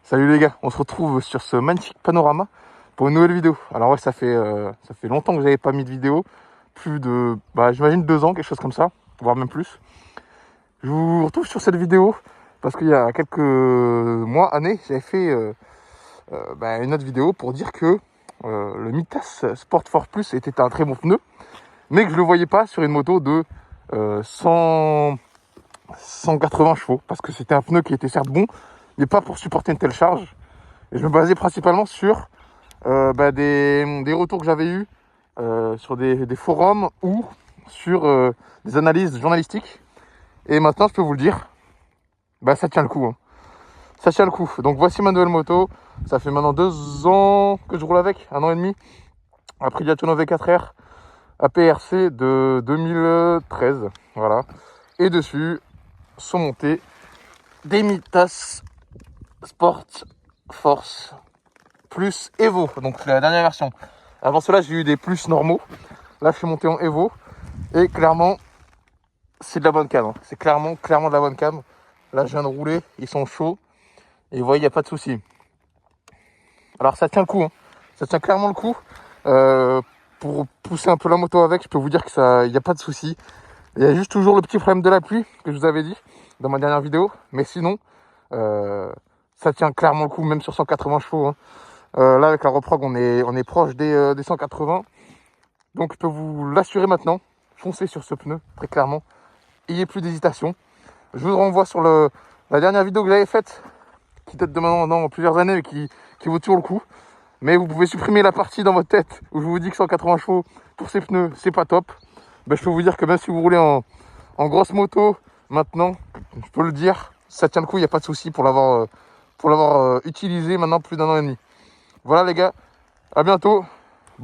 Salut les gars, on se retrouve sur ce magnifique panorama pour une nouvelle vidéo. Alors ouais, ça fait longtemps que j'avais pas mis de vidéo, plus de, j'imagine 2 ans, quelque chose comme ça, voire même plus. Je vous retrouve sur cette vidéo parce qu'il y a quelques mois, années, j'avais fait une autre vidéo pour dire que le Mitas Sport Force Plus était un très bon pneu, mais que je le voyais pas sur une moto de 180 chevaux, parce que c'était un pneu qui était certes bon, mais pas pour supporter une telle charge. Et je me basais principalement sur des retours que j'avais eus sur des forums ou sur des analyses journalistiques. Et maintenant, je peux vous le dire, ça tient le coup. Hein. Ça tient le coup. Donc voici ma nouvelle moto. Ça fait maintenant 2 ans que je roule avec, 1 an et demi. Après Daytona V4R APRC de 2013. Voilà. Et dessus sont montés des Mitas Sport Force Plus Evo, donc la dernière version. Avant cela, j'ai eu des plus normaux. Là, je suis monté en Evo. Et clairement, c'est de la bonne cam. Hein. C'est clairement de la bonne cam. Là, je viens de rouler. Ils sont chauds. Et vous voyez, il n'y a pas de souci. Alors, ça tient le coup. Hein. Ça tient clairement le coup. Pour pousser un peu la moto avec, je peux vous dire que il n'y a pas de souci. Il y a juste toujours le petit problème de la pluie que je vous avais dit dans ma dernière vidéo. Mais sinon, ça tient clairement le coup, même sur 180 chevaux. Hein. Là, avec la reprog, on est proche des 180. Donc, je peux vous l'assurer maintenant. Foncez sur ce pneu, très clairement. Ayez plus d'hésitation. Je vous renvoie sur la dernière vidéo que j'avais faite, qui date de maintenant plusieurs années, mais qui vaut toujours le coup. Mais vous pouvez supprimer la partie dans votre tête où je vous dis que 180 chevaux pour ces pneus, c'est pas top. Je peux vous dire que même si vous roulez en grosse moto, maintenant, je peux le dire, ça tient le coup, il n'y a pas de souci pour l'avoir utilisé maintenant plus d'1 an et demi. Voilà les gars, à bientôt.